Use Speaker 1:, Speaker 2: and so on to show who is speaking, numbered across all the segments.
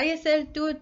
Speaker 1: ISL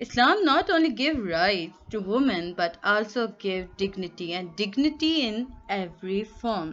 Speaker 1: Islam not only give rights to women but also give dignity and dignity in every form.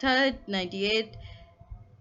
Speaker 1: 98,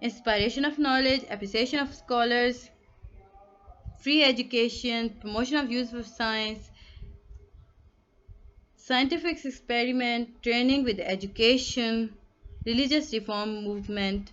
Speaker 1: inspiration of knowledge, appreciation of scholars, free education, promotion of use of science, scientific experiment, training with education, religious reform movement.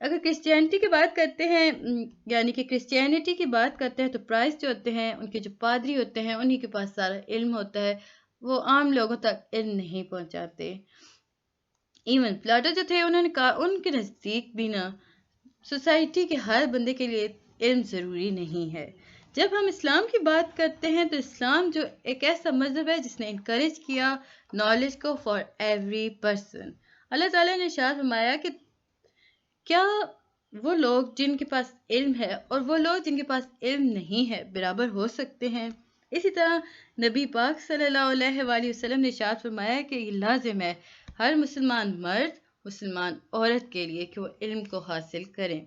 Speaker 1: اگر Christianity کی بات کرتے ہیں یعنی کہ Christianity کی بات کرتے ہیں تو پرائس جو ہوتے ہیں ان کے جو پادری ہوتے ہیں انہی کے پاس سارا علم ہوتا ہے، وہ عام لوگوں تک علم نہیں پہنچاتے۔ ایون پلاٹو جو تھے انہوں نے کہا ان کے نزدیک بھی نا سوسائٹی کے ہر بندے کے لیے علم ضروری نہیں ہے۔ جب ہم اسلام کی بات کرتے ہیں تو اسلام جو ایک ایسا مذہب ہے جس نے انکریج کیا نالج کو فار ایوری پرسن۔ اللہ تعالیٰ نے ارشاد فرمایا کہ کیا وہ لوگ جن کے پاس علم ہے اور وہ لوگ جن کے پاس علم نہیں ہے برابر ہو سکتے ہیں؟ اسی طرح نبی پاک صلی اللہ علیہ وآلہ وسلم نے ارشاد فرمایا کہ یہ لازم ہے ہر مسلمان مرد مسلمان عورت کے لیے کہ وہ علم کو حاصل کریں۔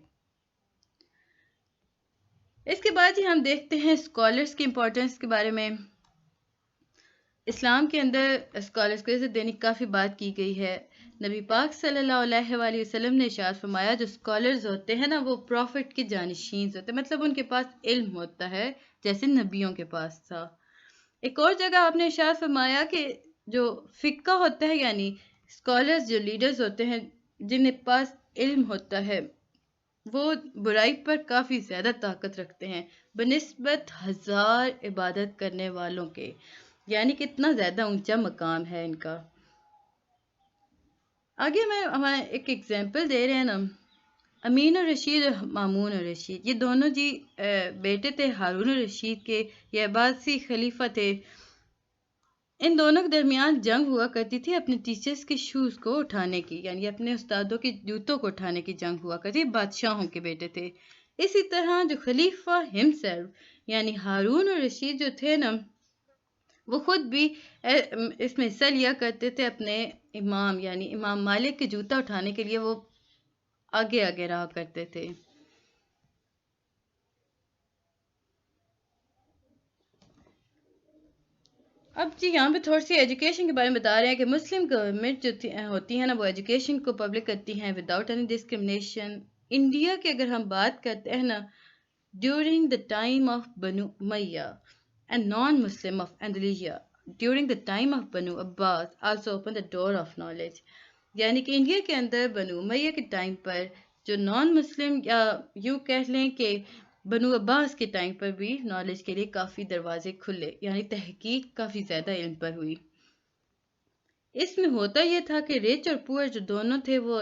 Speaker 1: اس کے بعد ہی ہم دیکھتے ہیں اسکالرس کی امپورٹنس کے بارے میں۔ اسلام کے اندر اسکالرس کو عزت دینے کی کافی بات کی گئی ہے۔ نبی پاک صلی اللہ علیہ وآلہ وسلم نے ارشاد فرمایا جو اسکالرز ہوتے ہیں نا وہ پروفٹ کے جانشین ہوتے ہیں، مطلب ان کے پاس علم ہوتا ہے جیسے نبیوں کے پاس تھا۔ ایک اور جگہ آپ نے ارشاد فرمایا کہ جو فقہ ہوتا ہے یعنی اسکالرز جو لیڈرز ہوتے ہیں جن کے پاس علم ہوتا ہے وہ برائی پر کافی زیادہ طاقت رکھتے ہیں بنسبت 1000 عبادت کرنے والوں کے، یعنی کہ اتنا زیادہ اونچا مقام ہے ان کا۔ آگے میں ہمیں ایک ایگزامپل دے رہے ہیں نا، امین الرشید اور مامون الرشید، یہ دونوں جی بیٹے تھے ہارون الرشید کے، یہ عباسی خلیفہ تھے۔ ان دونوں کے درمیان جنگ ہوا کرتی تھی اپنے ٹیچرز کے شوز کو اٹھانے کی، یعنی اپنے استادوں کے جوتوں کو اٹھانے کی جنگ ہوا کرتی، بادشاہوں کے بیٹے تھے۔ اسی طرح جو خلیفہ ہمسیلف یعنی ہارون الرشید جو تھے نا وہ خود بھی اس میں حصہ لیا کرتے تھے اپنے امام یعنی امام مالک کے جوتا اٹھانے کے لیے، وہ آگے آگے رہا کرتے تھے۔ اب جی یہاں پہ تھوڑی سی ایجوکیشن کے بارے میں بتا رہے ہیں کہ مسلم گورنمنٹ جو ہوتی ہے نا وہ ایجوکیشن کو پبلک کرتی ہیں وداؤٹ اینی ڈسکرمنیشن۔ انڈیا کی اگر ہم بات کرتے ہیں نا during the time of Banu Umayya and non Muslim of Andalusia during the time of Banu Abbas also open the door of knowledge, یعنی کہ انڈیا کے اندر بنو امیہ کے ٹائم پر جو نان مسلم یا یوں کہہ لیں کہ بنو عباس کے ٹائم پر بھی نالج کے لیے کافی دروازے کھلے، یعنی تحقیق کافی زیادہ علم پر ہوئی۔ اس میں ہوتا یہ تھا کہ ریچ اور پور جو دونوں تھے وہ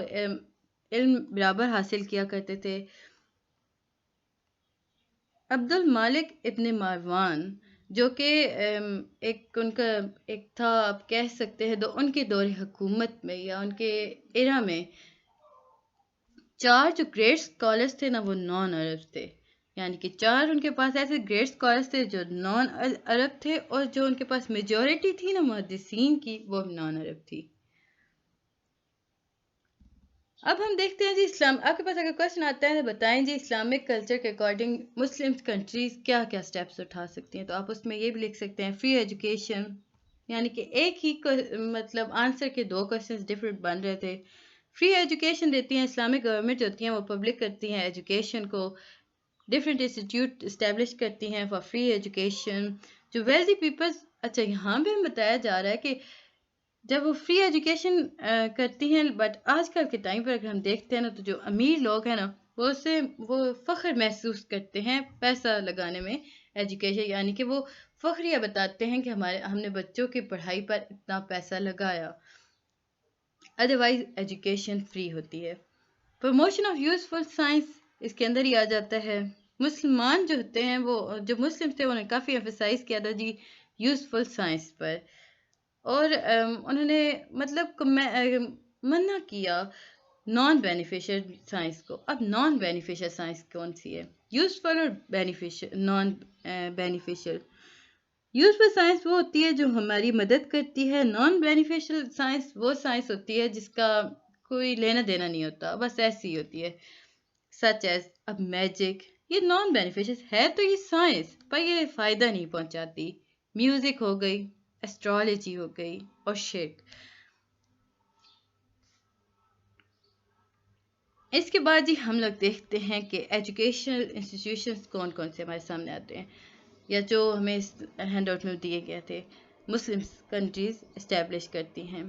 Speaker 1: علم برابر حاصل کیا کرتے تھے۔ عبد المالک ابن مروان جو کہ ایک ان کا ایک تھا آپ کہہ سکتے ہیں ان کے دور حکومت میں یا ان کے ایرا میں 4 جو گریٹ اسکالرس تھے نا وہ نان عرب تھے، یعنی کہ 4 ان کے پاس ایسے گریٹ اسکالرس تھے جو نان عرب تھے اور جو ان کے پاس میجورٹی تھی نا محدثین کی وہ نان عرب تھی۔ اب ہم دیکھتے ہیں جی اسلام، آپ کے پاس اگر کوشچن آتا ہے تو بتائیں جی اسلامک کلچر کے اکارڈنگ مسلم کنٹریز کیا کیا سٹیپس اٹھا سکتی ہیں، تو آپ اس میں یہ بھی لکھ سکتے ہیں فری ایجوکیشن، یعنی کہ ایک ہی مطلب آنسر کے 2 کوشچنز ڈفرینٹ بن رہے تھے۔ فری ایجوکیشن دیتی ہیں اسلامک گورنمنٹ جو ہوتی ہیں وہ پبلک کرتی ہیں ایجوکیشن کو، ڈفرینٹ انسٹیٹیوٹ اسٹیبلش کرتی ہیں فار فری ایجوکیشن۔ جو ویلدی پیپلز، اچھا یہاں بھی ہمیں بتایا جا رہا ہے کہ جب وہ فری ایجوکیشن کرتی ہیں بٹ آج کل کے ٹائم پر اگر ہم دیکھتے ہیں نا تو جو امیر لوگ ہیں نا وہ فخر محسوس کرتے ہیں پیسہ لگانے میں ایجوکیشن، یعنی کہ وہ فخریہ بتاتے ہیں کہ ہم نے بچوں کی پڑھائی پر اتنا پیسہ لگایا، ادروائز ایجوکیشن فری ہوتی ہے۔ پروموشن آف یوزفل سائنس اس کے اندر ہی آ جاتا ہے۔ مسلمان جو ہوتے ہیں وہ جو مسلم تھے انہوں نے کافی ایمفسائز کیا تھا جی یوزفل سائنس پر، اور انہوں نے مطلب منع کیا نان بینیفیشل سائنس کو۔ اب نان بینیفیشل سائنس کون سی ہے؟ یوزفل اور beneficial, naan beneficial. Useful science وہ ہوتی ہے جو ہماری مدد کرتی ہے، نان بینیفیشل سائنس وہ سائنس ہوتی ہے جس کا کوئی لینا دینا نہیں ہوتا، بس ایسی ہی ہوتی ہے، سچ ایز اب میجک۔ یہ نان بینیفیشل ہے تو یہ سائنس پر یہ فائدہ نہیں پہنچاتی، میوزک ہو گئی، ایسٹرالوجی ہو گئی اور شرک۔ اس کے بعد جی ہم لوگ دیکھتے ہیں کہ ایجوکیشنل انسٹیٹیوشنز کون کون سے ہمارے سامنے آتے ہیں یا جو ہمیں ہینڈ آؤٹ میں دیے گئے تھے مسلم کنٹریز اسٹیبلش کرتی ہیں،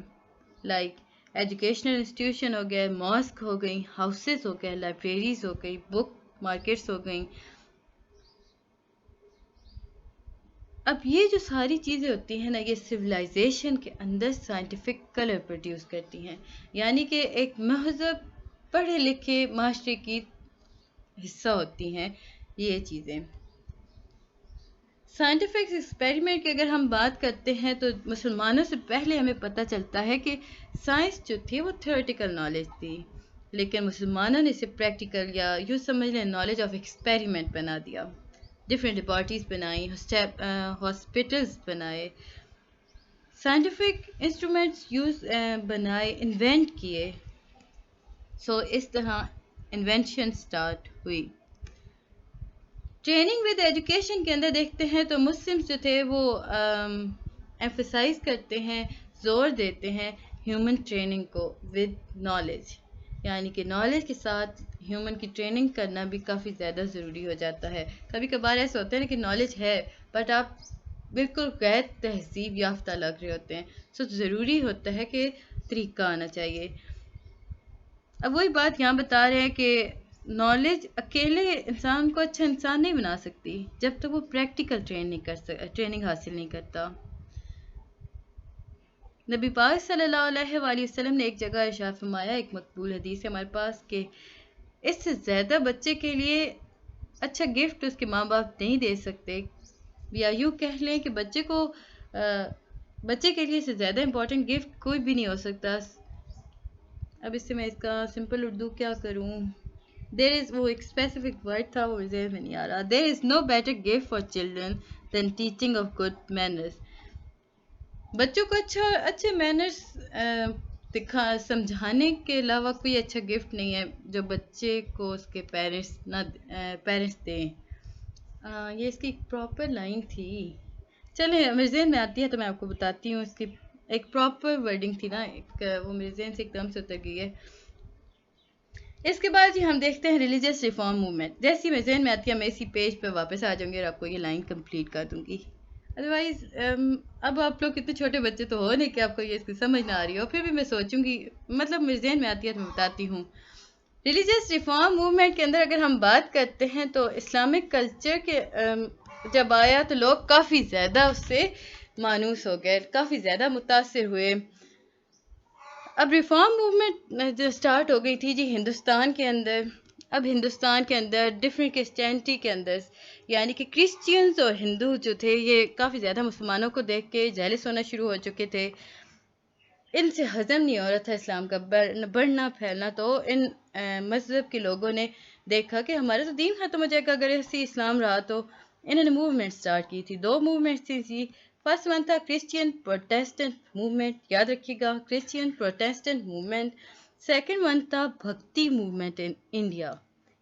Speaker 1: لائک ایجوکیشنل انسٹیٹیوشن ہو گئے، ماسک ہو گئی، ہاؤسز ہو گئے، لائبریریز ہو گئی، بک مارکیٹس ہو گئیں. اب یہ جو ساری چیزیں ہوتی ہیں نا، یہ سویلائزیشن کے اندر سائنٹیفک کلر پروڈیوس کرتی ہیں. یعنی کہ ایک مہذب پڑھے لکھے معاشرے کی حصہ ہوتی ہیں یہ چیزیں. سائنٹیفک ایکسپیریمنٹ کی اگر ہم بات کرتے ہیں تو مسلمانوں سے پہلے ہمیں پتہ چلتا ہے کہ سائنس جو تھی وہ تھیوریٹیکل نالج تھی، لیکن مسلمانوں نے اسے پریکٹیکل یا یوں سمجھ لیں نالج آف ایکسپیریمنٹ بنا دیا. ڈفرینٹ لیبارٹریز بنائی، ہاسپٹلس بنائے، سائنٹیفک انسٹرومنٹس بنائے، انوینٹ کیے. اس طرح انوینشن سٹارٹ ہوئی. ٹریننگ ود ایجوکیشن کے اندر دیکھتے ہیں تو مسلمس جو تھے وہ ایمفسائز کرتے ہیں، زور دیتے ہیں ہیومن ٹریننگ کو ود نالج. یعنی کہ نالج کے ساتھ ہیومن کی ٹریننگ کرنا بھی کافی زیادہ ضروری ہو جاتا ہے. کبھی کبھار ایسا ہوتا ہے نا کہ نالج ہے بٹ آپ بالکل غیر تہذیب یافتہ لگ رہے ہوتے ہیں. ضروری ہوتا ہے کہ طریقہ آنا چاہیے. اب وہی بات یہاں بتا رہے ہیں کہ نالج اکیلے انسان کو اچھا انسان نہیں بنا سکتی جب تک وہ پریکٹیکل ٹریننگ حاصل نہیں کرتا. نبی پاک صلی اللہ علیہ وآلہ وسلم نے ایک جگہ ارشاد فرمایا، ایک مقبول حدیث ہے ہمارے پاس، کہ اس سے زیادہ بچے کے لیے اچھا گفٹ اس کے ماں باپ نہیں دے سکتے، یا یوں کہہ لیں کہ بچے کے لیے اس سے زیادہ امپورٹنٹ گفٹ کوئی بھی نہیں ہو سکتا. اب اس سے میں اس کا سمپل اردو کیا کروں؟ دیر از، وہ ایک اسپیسیفک ورڈ تھا وہ ذہن میں نہیں آ رہا. There is no better gift for children than teaching of good manners. بچوں کو اچھے مینرز سمجھانے کے علاوہ کوئی اچھا گفٹ نہیں ہے جو بچے کو اس کے پیرنٹس دیں. یہ اس کی ایک پراپر لائن تھی، چلیں میرے ذہن میں آتی ہے تو میں آپ کو بتاتی ہوں. اس کی ایک پراپر ورڈنگ تھی نا، وہ میرے ذہن سے ایک دم سے اتر گئی ہے. اس کے بعد ہم دیکھتے ہیں ریلیجیس ریفارم موومنٹ. جیسی میرے ذہن میں آتی ہے میں اسی پیج پہ واپس آ جاؤں گی اور آپ کو یہ لائن کمپلیٹ کر دوں گی. ادروائز اب آپ لوگ کتنے چھوٹے بچے تو ہو نہیں کہ آپ کو یہ اس کی سمجھ نہ آ رہی ہو، پھر بھی میں سوچوں گی، مطلب میرے ذہن میں آتی ہے تو میں بتاتی ہوں. ریلیجیس ریفارم موومنٹ کے اندر اگر ہم بات کرتے ہیں تو اسلامک کلچر کے جب آیا تو لوگ کافی زیادہ اس سے مانوس ہو گئے، کافی زیادہ متاثر ہوئے. اب ریفارم موومنٹ جو سٹارٹ ہو گئی تھی جی ہندوستان کے اندر. اب ہندوستان کے اندر ڈفرینٹ کرسچینٹی کے اندر، یعنی کہ کرسچینز اور ہندو جو تھے یہ کافی زیادہ مسلمانوں کو دیکھ کے جیلس ہونا شروع ہو چکے تھے. ان سے ہضم نہیں ہو رہا تھا اسلام کا بڑھنا پھیلنا. تو ان مذہب کے لوگوں نے دیکھا کہ ہمارا تو دین ختم ہو جائے گا اگر ایسی اسلام رہا. تو انہوں نے موومنٹ سٹارٹ کی تھی. 2 موومنٹ تھی. فرسٹ ون تھا کرسچین پروٹیسٹنٹ موومنٹ، یاد رکھیے گا Christian Protestant movement. Second one تھا Bhakti movement in India.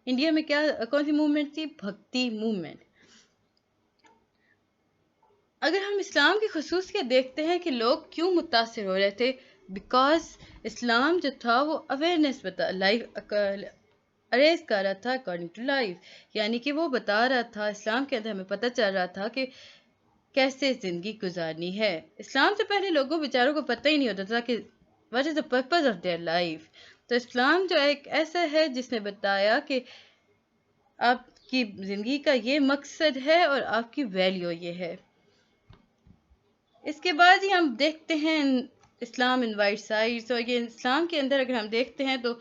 Speaker 1: India میں کون سی موومنٹ تھی؟ بھکتی موومنٹ. اگر ہم اسلام کی خصوصیت دیکھتے ہیں کہ لوگ کیوں متاثر ہو رہے تھے، بیکاز اسلام جو تھا وہ اویئرنیس اریز کر رہا تھا اکارڈنگ ٹو لائف. یعنی کہ وہ بتا رہا تھا، اسلام کے اندر ہمیں پتہ چل رہا تھا کہ کیسے زندگی گزارنی ہے. اسلام سے پہلے لوگوں بیچاروں کو پتہ ہی نہیں ہوتا تھا کہ what is the purpose of their life. تو اسلام جو ایک ایسا ہے جس نے بتایا کہ آپ کی زندگی کا یہ مقصد ہے اور آپ کی ویلیو یہ ہے. اس کے بعد ہی ہم دیکھتے ہیں اسلام انوائٹ سائٹس. اور یہ اسلام کے اندر اگر ہم دیکھتے ہیں تو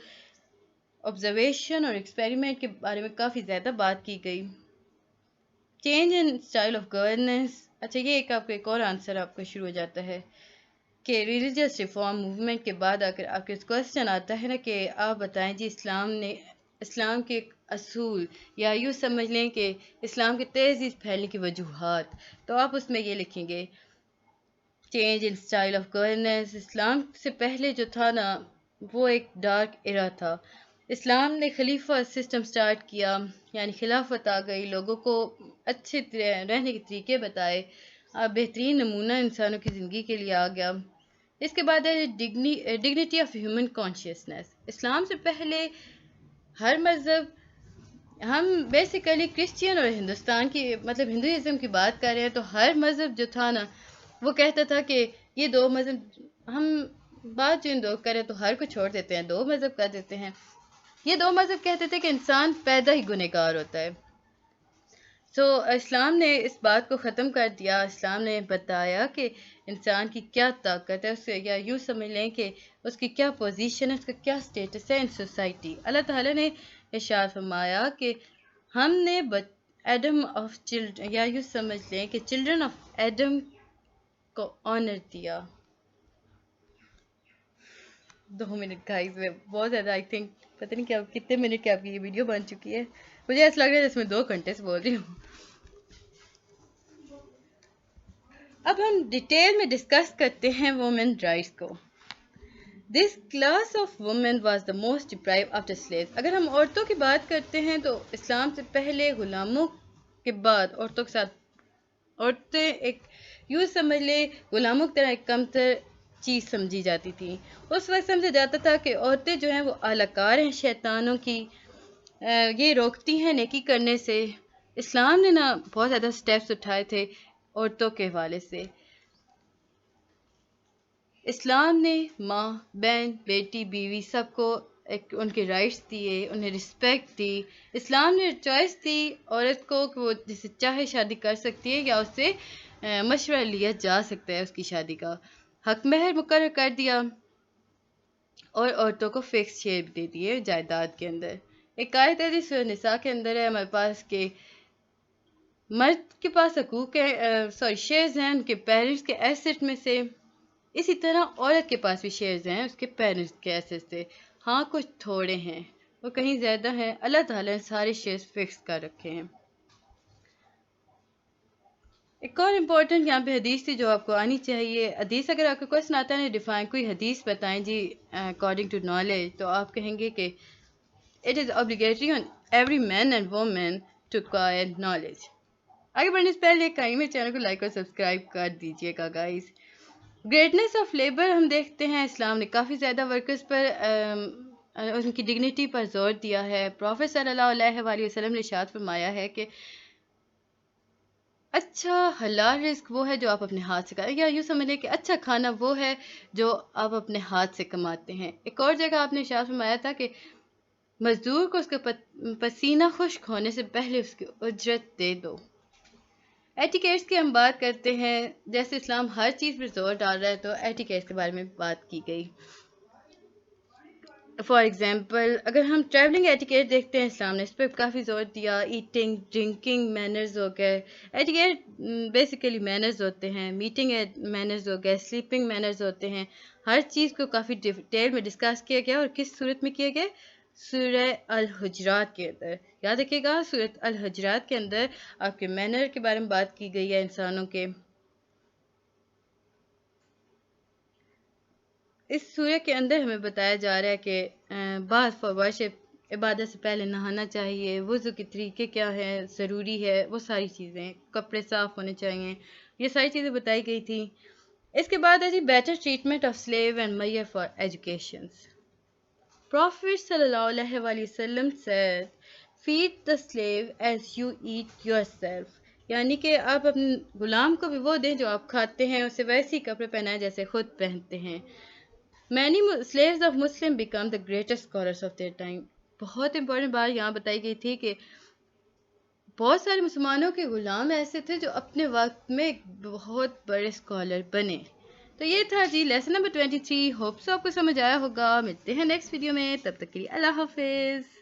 Speaker 1: آبزرویشن اور ایکسپیریمنٹ کے بارے میں کافی زیادہ بات کی گئی. Change in style of governance. اچھا یہ آپ کو ایک اور آنسر آپ کو شروع ہو جاتا ہے کہ ریلیجیس ریفارم موومنٹ کے بعد اگر آپ کے کوشچن آتا ہے نا کہ آپ بتائیں جی اسلام کے اصول، یا یوں سمجھ لیں کہ اسلام کے تیزی سے پھیلنے کی وجوہات، تو آپ اس میں یہ لکھیں گے change in style of governance. اسلام سے پہلے جو تھا نا وہ ایک ڈارک ایرا تھا. اسلام نے خلیفہ سسٹم سٹارٹ کیا، یعنی خلافت آ گئی، لوگوں کو اچھے رہنے کے طریقے بتائے، بہترین نمونہ انسانوں کی زندگی کے لیے آ گیا. اس کے بعد ہے ڈگنیٹی آف ہیومن کانشیسنس. اسلام سے پہلے ہر مذہب، ہم بیسیکلی کرسچین اور ہندوستان کی مطلب ہندوازم کی بات کر رہے ہیں، تو ہر مذہب جو تھا نا وہ کہتا تھا کہ یہ 2 مذہب ہم بات جو ان دو کرے تو ہر کو چھوڑ دیتے ہیں، دو مذہب کر دیتے ہیں. یہ دو مذہب کہتے تھے کہ انسان پیدا ہی گنہگار ہوتا ہے. اسلام نے اس بات کو ختم کر دیا. اسلام نے بتایا کہ انسان کی کیا طاقت ہے، اسے یا یوں سمجھ لیں کہ اس کی کیا پوزیشن ہے، اس کا کیا سٹیٹس ہے ان سوسائٹی. اللہ تعالیٰ نے ارشاد فرمایا کہ ہم نے ایڈم آف چلڈرن، یا یوں سمجھ لیں کہ چلڈرن آف ایڈم کو آنر دیا. 2 منٹ گائز میں بہت زیادہ آئی تھنک پتہ نہیں کیا کتنے منٹ کی آپ کی یہ ویڈیو بن چکی ہے. مجھے ایسا لگ رہا ہے جس میں 2 گھنٹے سے بول رہی ہوں. اب ہم ڈیٹیل میں ڈسکس کرتے ہیں وومن رائٹس کو. This class of woman was the most deprive after sleeves. اگر ہم عورتوں کی بات کرتے ہیں تو اسلام سے پہلے غلاموں کے بعد عورتوں کے ساتھ عورتیں ایک یوں سمجھ لے غلاموں کی طرح ایک کمتر چیز سمجھی جاتی تھی. اس وقت سمجھا جاتا تھا کہ عورتیں جو ہیں وہ اعلی کار ہیں شیطانوں کی، یہ روکتی ہیں نیکی کرنے سے. اسلام نے نا بہت زیادہ سٹیپس اٹھائے تھے عورتوں کے حوالے سے. اسلام نے ماں، بہن، بیٹی، بیوی سب کو ان کے رائٹس دیے، انہیں رسپیکٹ دی. اسلام نے چوائس دی عورت کو کہ وہ جسے چاہے شادی کر سکتی ہے یا اس سے مشورہ لیا جا سکتا ہے اس کی شادی کا. حق مہر مقرر کر دیا اور عورتوں کو فکس شیئر دے دیے جائیداد کے اندر. ایک آیت ہے سورہ نساء کے اندر ہے ہمارے پاس کہ مرد کے پاس حقوق شیئرز ہیں ان کے پیرنٹس کے ایسٹ میں سے، اسی طرح عورت کے پاس بھی شیئرز ہیں اس کے پیرنٹس کے ایسٹ سے. ہاں کچھ تھوڑے ہیں، وہ کہیں زیادہ ہیں. اللہ تعالیٰ نے سارے شیئرز فکس کر رکھے ہیں. ایک اور امپورٹنٹ یہاں پہ حدیث تھی جو آپ کو آنی چاہیے. حدیث اگر آپ کو کوئی سناتا ہے ڈیفائن کوئی حدیث بتائیں جی اکارڈنگ ٹو نالج، تو آپ کہیں گے کہ it is obligatory on every man and woman to acquire knowledge. آگے بڑھنے سے پہلے کہیں میں چینل کو لائک اور سبسکرائب کر دیجیے گا گائز. گریٹنیس آف لیبر ہم دیکھتے ہیں اسلام نے کافی زیادہ ورکرز پر ان کی ڈگنیٹی پر زور دیا ہے. پروفیٹ صلی اللہ علیہ وآلہ وسلم نے ارشاد فرمایا ہے کہ اچھا حلال رزق وہ ہے جو آپ اپنے ہاتھ سے کھاتے ہیں، یا یوں سمجھ لیں کہ اچھا کھانا وہ ہے جو آپ اپنے ہاتھ سے کماتے ہیں. ایک اور جگہ آپ نے ارشاد فرمایا تھا کہ مزدور کو اس کا پسینہ خشک ہونے سے پہلے اس کی اجرت دے دو. ایٹیکیٹس کی ہم بات کرتے ہیں. جیسے اسلام ہر چیز پر زور ڈال رہا ہے تو ایٹیکیٹس کے بارے میں بات کی گئی. فار ایگزامپل اگر ہم ٹریولنگ ایٹیکیٹ دیکھتے ہیں اسلام نے اس پہ کافی زور دیا. ایٹنگ، ڈرنکنگ مینرز ہو گئے. ایٹیکیٹ بیسیکلی مینرز ہوتے ہیں. میٹنگ مینرز ہو گئے، سلیپنگ مینرز ہوتے ہیں. ہر چیز کو کافی ڈیٹیل میں ڈسکس کیا گیا اور کس صورت میں کیا گیا؟ سورہ الحجرات کے اندر. یاد رکھیے گا سورہ الحجرات کے اندر آپ کے مینر کے بارے میں بات کی گئی ہے انسانوں کے. اس سورہ کے اندر ہمیں بتایا جا رہا ہے کہ بعض فار ورشپ عبادت سے پہلے نہانا چاہیے، وضو کے طریقے کیا ہے، ضروری ہے، وہ ساری چیزیں، کپڑے صاف ہونے چاہیے، یہ ساری چیزیں بتائی گئی تھیں. اس کے بعد ہے G better treatment of slave and mayor for education. Prophet sallallahu alaihi wasallam said, feed the slave as you eat yourself. یعنی کہ آپ اپنے غلام کو بھی وہ دیں جو آپ کھاتے ہیں، اسے ویسے ہی کپڑے پہنائیں جیسے خود پہنتے ہیں. Many slaves of Muslim become the greatest scholars of their time. بہت امپورٹنٹ بات یہاں بتائی گئی تھی کہ بہت سارے مسلمانوں کے غلام ایسے تھے جو اپنے وقت میں ایک بہت بڑے اسکالر بنے. تو یہ تھا جی لیسن نمبر 23. ہوپ سو آپ کو سمجھ آیا ہوگا. ملتے ہیں نیکسٹ ویڈیو میں، تب تک کے لیے اللہ حافظ.